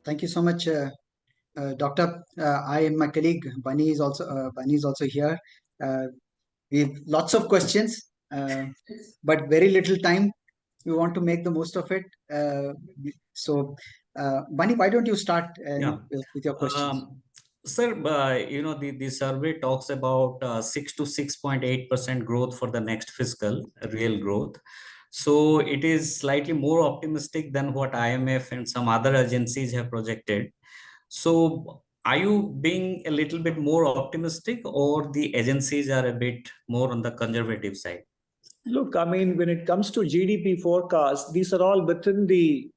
Thank you so much, Doctor. I and my colleague Bunny is also here. We have lots of questions, but very little time. We want to make the most of it. Bunny, why don't you start Yeah. with your questions? Sir, the survey talks about 6 to 6.8% growth for the next fiscal, real growth. So it is slightly more optimistic than what IMF and some other agencies have projected. So are you being a little bit more optimistic, or the agencies are a bit more on the conservative side? Look, I mean, when it comes to GDP forecasts, these are all within the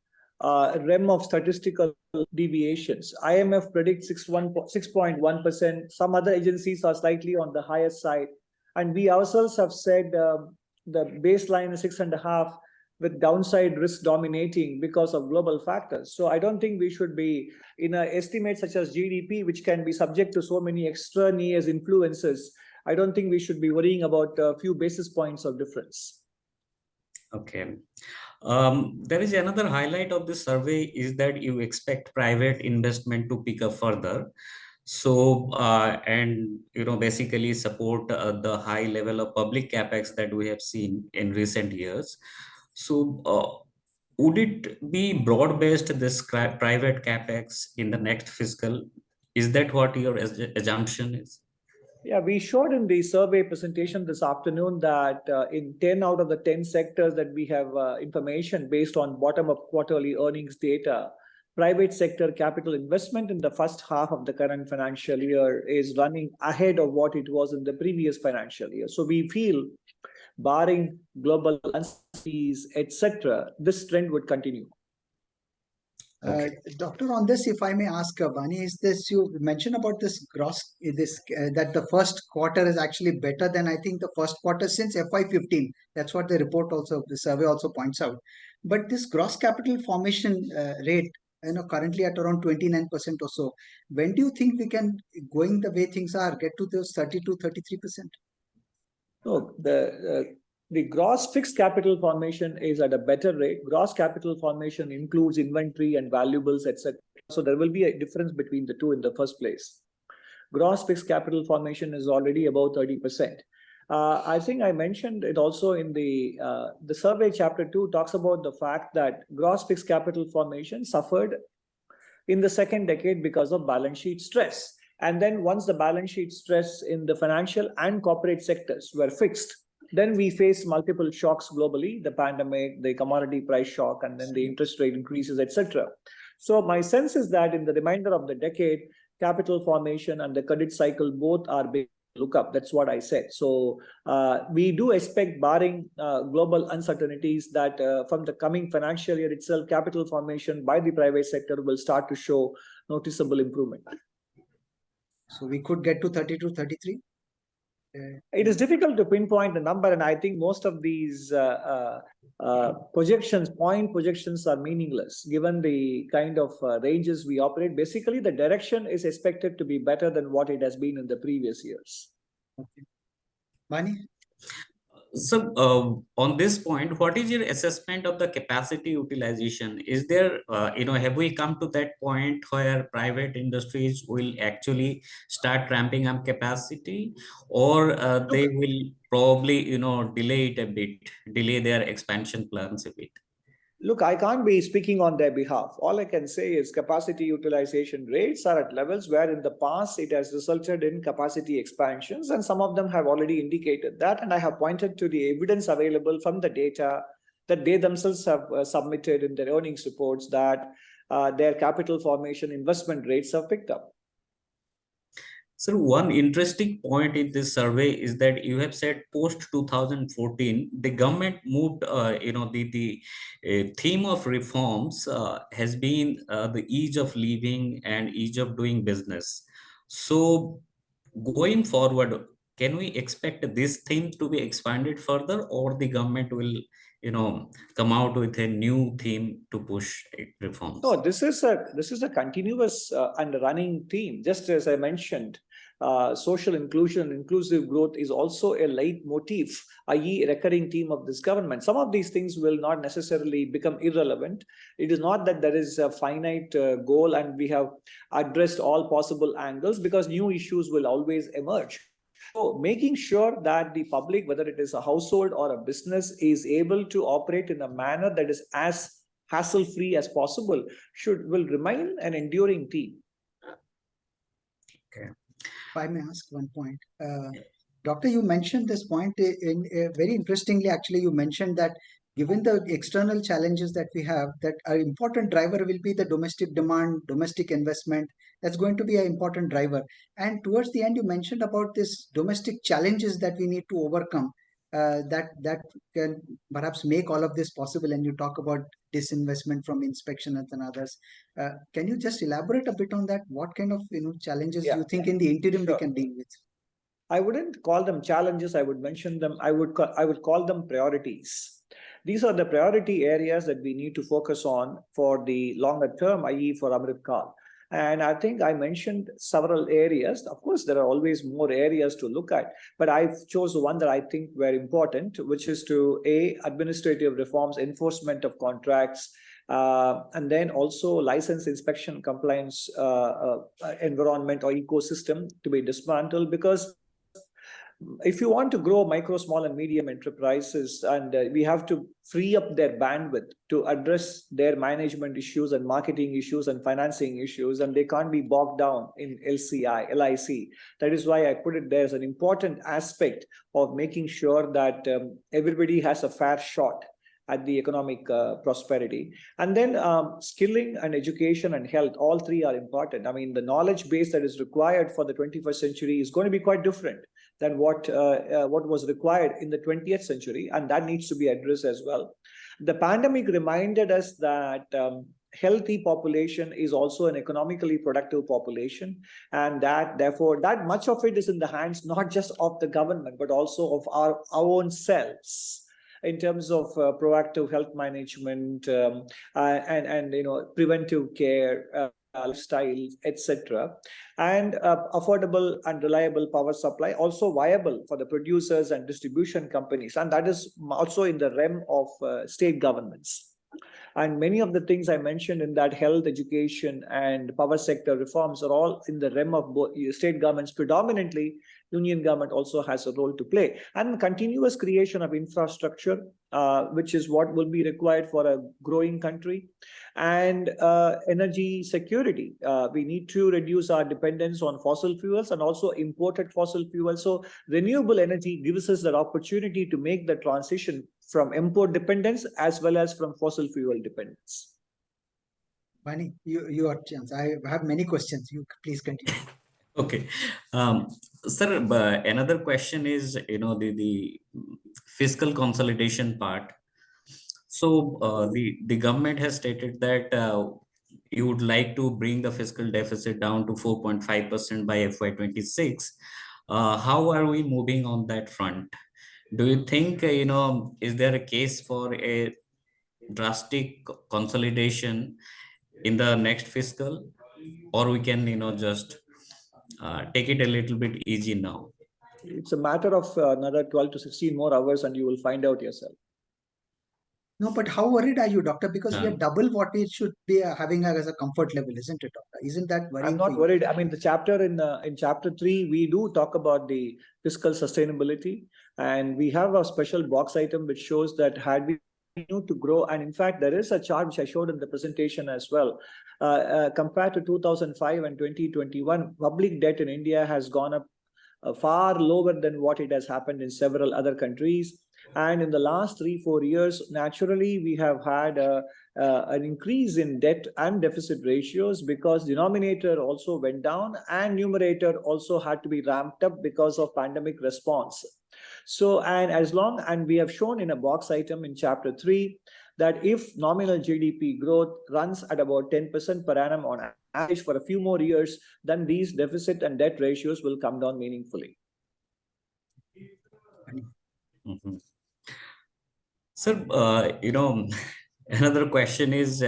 realm of statistical deviations. IMF predicts 6.1%. Some other agencies are slightly on the higher side. And we ourselves have said the baseline is 6.5%, with downside risk dominating because of global factors. So I don't think we should be in an estimate such as GDP, which can be subject to so many extraneous influences. I don't think we should be worrying about a few basis points of difference. Okay. There is another highlight of this survey is that you expect private investment to pick up further. So, and, basically support the high level of public capex that we have seen in recent years. So, would it be broad-based, this private capex in the next fiscal? Is that what your assumption is? Yeah, we showed in the survey presentation this afternoon that in 10 out of the 10 sectors that we have information based on bottom-up quarterly earnings data, private sector capital investment in the first half of the current financial year is running ahead of what it was in the previous financial year. So we feel, barring global uncertainties, etc., this trend would continue. Okay. Doctor, on this, if I may ask, Bani, is this, you mentioned about this gross, that the first quarter is actually better than, I think, the first quarter since FY15. That's what the report also, the survey also points out. But this gross capital formation rate, currently at around 29% or so, when do you think we can, going the way things are, get to those 32, 33%? No, the gross fixed capital formation is at a better rate. Gross capital formation includes inventory and valuables, etc. So there will be a difference between the two in the first place. Gross fixed capital formation is already about 30%. I think I mentioned it also in the survey. Chapter 2 talks about the fact that gross fixed capital formation suffered in the second decade because of balance sheet stress. And then once the balance sheet stress in the financial and corporate sectors were fixed, then we face multiple shocks globally, the pandemic, the commodity price shock, and then the interest rate increases, etc. So my sense is that in the remainder of the decade, capital formation and the credit cycle both are big look up. That's what I said. So we do expect, barring global uncertainties, that from the coming financial year itself, capital formation by the private sector will start to show noticeable improvement. So we could get to 32, 33? It is difficult to pinpoint a number, and I think most of these point projections are meaningless given the kind of ranges we operate. Basically, the direction is expected to be better than what it has been in the previous years. Okay. Bani? So on this point, what is your assessment of the capacity utilization? Is there, have we come to that point where private industries will actually start ramping up capacity, or they will probably, delay it a bit, delay their expansion plans a bit? Look, I can't be speaking on their behalf. All I can say is capacity utilization rates are at levels where in the past it has resulted in capacity expansions, and some of them have already indicated that. And I have pointed to the evidence available from the data that they themselves have submitted in their earnings reports that their capital formation investment rates have picked up. So one interesting point in this survey is that you have said post 2014, the government moved, the theme of reforms has been the ease of living and ease of doing business. So going forward, can we expect this theme to be expanded further, or the government will, come out with a new theme to push reforms? No, this is a continuous and running theme. Just as I mentioned, social inclusion, inclusive growth is also a leitmotif, i.e. a recurring theme of this government. Some of these things will not necessarily become irrelevant. It is not that there is a finite goal and we have addressed all possible angles, because new issues will always emerge. So making sure that the public, whether it is a household or a business, is able to operate in a manner that is as hassle-free as possible will remain an enduring theme. Okay. If I may ask one point, Doctor, you mentioned this point very interestingly. Actually, you mentioned that given the external challenges that we have, that an important driver will be the domestic demand, domestic investment. That's going to be an important driver. And towards the end, you mentioned about this domestic challenges that we need to overcome. That can perhaps make all of this possible. And you talk about disinvestment from inspection and others. Can you just elaborate a bit on that? What kind of challenges you think in the interim we can deal with? I wouldn't call them challenges. I would mention them. I would call them priorities. These are the priority areas that we need to focus on for the longer term, i.e. for Amrit Kal. And I think I mentioned several areas. Of course, there are always more areas to look at, but I've chose one that I think were important, which is to administrative reforms, enforcement of contracts, and then also license inspection compliance environment or ecosystem to be dismantled, because if you want to grow micro, small, and medium enterprises, and we have to free up their bandwidth to address their management issues and marketing issues and financing issues, and they can't be bogged down in LIC. That is why I put it there as an important aspect of making sure that everybody has a fair shot at the economic prosperity. And then skilling and education and health, all three are important. I mean, the knowledge base that is required for the 21st century is going to be quite different than what was required in the 20th century, and that needs to be addressed as well. The pandemic reminded us that healthy population is also an economically productive population, and that therefore that much of it is in the hands not just of the government but also of our own selves, in terms of proactive health management and preventive care, lifestyle, etc. And affordable and reliable power supply, also viable for the producers and distribution companies, and that is also in the realm of state governments. And many of the things I mentioned in that health, education, and power sector reforms are all in the realm of both state governments. Predominantly, union government also has a role to play. And continuous creation of infrastructure, which is what will be required for a growing country. And energy security. We need to reduce our dependence on fossil fuels and also imported fossil fuels. So renewable energy gives us that opportunity to make the transition from import dependence as well as from fossil fuel dependence. Bani, your chance. I have many questions. You please continue. Okay. Sir, another question is, the fiscal consolidation part. So the government has stated that you would like to bring the fiscal deficit down to 4.5% by FY26. How are we moving on that front? Do you think, is there a case for a drastic consolidation in the next fiscal, or we can, just take it a little bit easy now? It's a matter of another 12 to 16 more hours and you will find out yourself. No, but how worried are you, doctor? Because we are double what we should be having as a comfort level, isn't it, doctor? Isn't that worrying? I'm not worried. I mean, the chapter in chapter 3, we do talk about the fiscal sustainability, and we have a special box item which shows that had we continued to grow, and in fact, there is a chart which I showed in the presentation as well. Compared to 2005 and 2021, public debt in India has gone up far lower than what it has happened in several other countries. And in the last 3-4 years, naturally, we have had an increase in debt and deficit ratios because denominator also went down and numerator also had to be ramped up because of pandemic response. So, and we have shown in a box item in chapter 3 that if nominal GDP growth runs at about 10% per annum on average for a few more years, then these deficit and debt ratios will come down meaningfully. Mm-hmm. Sir, another question is,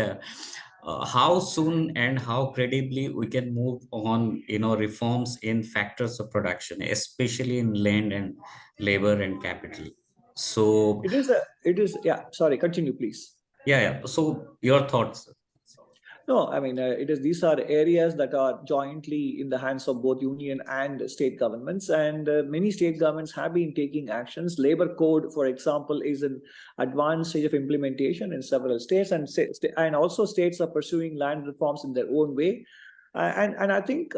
how soon and how credibly we can move on, reforms in factors of production, especially in land and labor and capital. So, Yeah, sorry, continue, please. yeah. So your thoughts? No, I mean, these are areas that are jointly in the hands of both union and state governments, and many state governments have been taking actions. Labor code, for example, is an advanced stage of implementation in several states, and also states are pursuing land reforms in their own way. And I think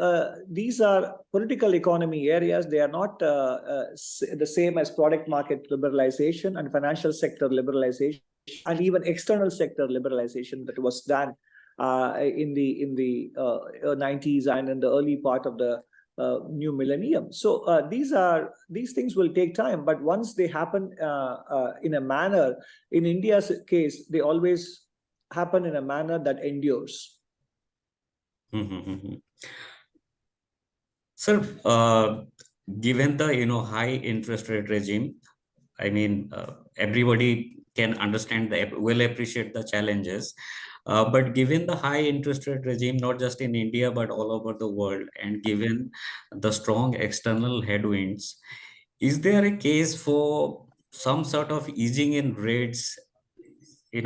these are political economy areas. They are not the same as product market liberalization and financial sector liberalization, and even external sector liberalization that was done in the 90s and in the early part of the new millennium. So these things will take time, but once they happen in a manner, in India's case, they always happen in a manner that endures. Sir, given the high interest rate regime, I mean, everybody can understand will appreciate the challenges. But given the high interest rate regime, not just in India, but all over the world, and given the strong external headwinds, is there a case for some sort of easing in rates, in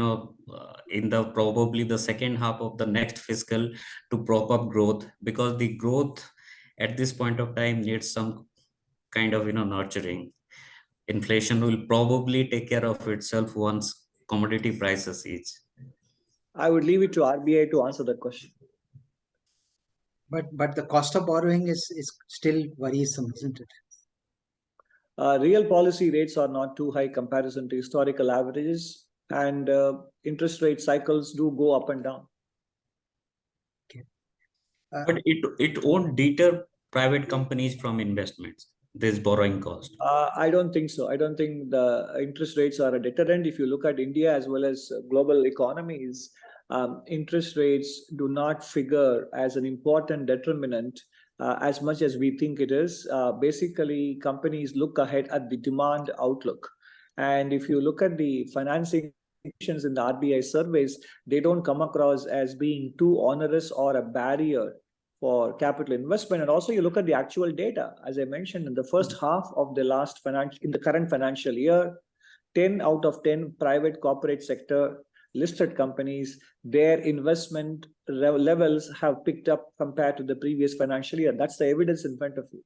the probably the second half of the next fiscal to prop up growth? Because the growth at this point of time needs some kind of, nurturing. Inflation will probably take care of itself once commodity prices ease. I would leave it to RBI to answer that question. But the cost of borrowing is still worrisome, isn't it? Real policy rates are not too high comparison to historical averages, and interest rate cycles do go up and down. Okay. But it won't deter private companies from investments, this borrowing cost. I don't think so. I don't think the interest rates are a deterrent. If you look at India as well as global economies, interest rates do not figure as an important determinant as much as we think it is. Basically, companies look ahead at the demand outlook. And if you look at the financing conditions in the RBI surveys, they don't come across as being too onerous or a barrier for capital investment. And also you look at the actual data. As I mentioned, in the first half of the current financial year, 10 out of 10 private corporate sector listed companies, their investment levels have picked up compared to the previous financial year. That's the evidence in front of you.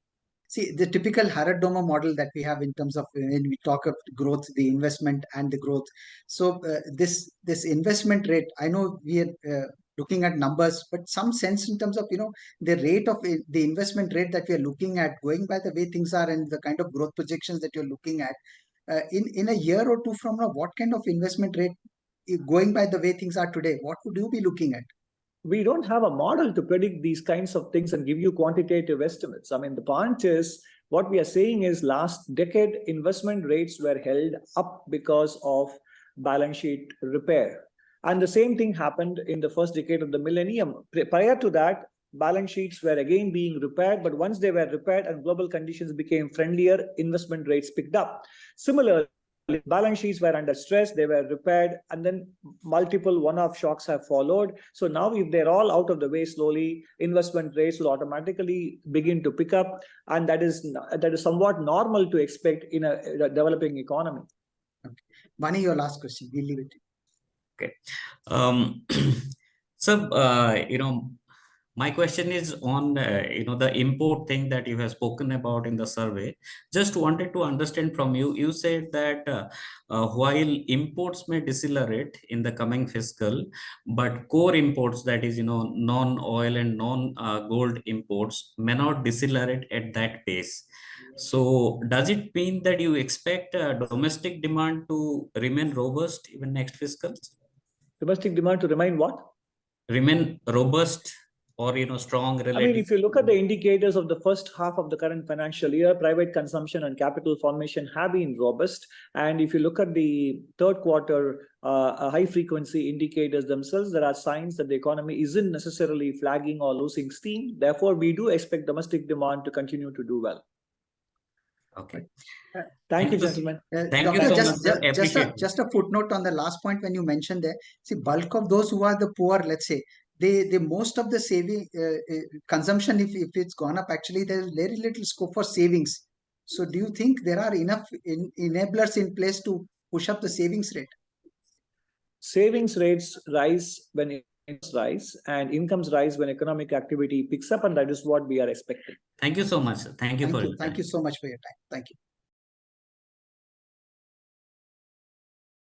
See, the typical Harad-Doma model that we have in terms of when we talk of growth, the investment and the growth. So this investment rate, I know we are looking at numbers, but some sense in terms of the rate of the investment rate that we are looking at, going by the way things are and the kind of growth projections that you're looking at, in a year or two from now, what kind of investment rate, going by the way things are today, what would you be looking at? We don't have a model to predict these kinds of things and give you quantitative estimates. I mean, the point is, what we are saying is last decade investment rates were held up because of balance sheet repair. And the same thing happened in the first decade of the millennium. Prior to that, balance sheets were again being repaired, but once they were repaired and global conditions became friendlier, investment rates picked up. Similarly, balance sheets were under stress, they were repaired, and then multiple one-off shocks have followed. So now if they're all out of the way slowly, investment rates will automatically begin to pick up, and that is somewhat normal to expect in a developing economy. Okay. Bani, your last question, we'll leave it. Okay. So, my question is on the import thing that you have spoken about in the survey. Just wanted to understand from you. You said that while imports may decelerate in the coming fiscal, but core imports, that is non-oil and non-gold imports, may not decelerate at that pace. So does it mean that you expect domestic demand to remain robust even next fiscal? Domestic demand to remain what? Remain robust or strong relative? I mean, if you look at the indicators of the first half of the current financial year, private consumption and capital formation have been robust. And if you look at the third quarter high frequency indicators themselves, there are signs that the economy isn't necessarily flagging or losing steam. Therefore, we do expect domestic demand to continue to do well. Okay. Thank you, you, gentlemen. Thank you Doctor, so much, sir. Appreciate it. just a footnote on the last point when you mentioned there. See, bulk of those who are the poor, let's say, they most of the saving consumption, if it's gone up, actually there's very little scope for savings. So, do you think there are enough enablers in place to push up the savings rate? Savings rates rise when incomes rise, and incomes rise when economic activity picks up, and that is what we are expecting. Thank you so much, sir. Thank you for your time. Thank you so much for your time. Thank you.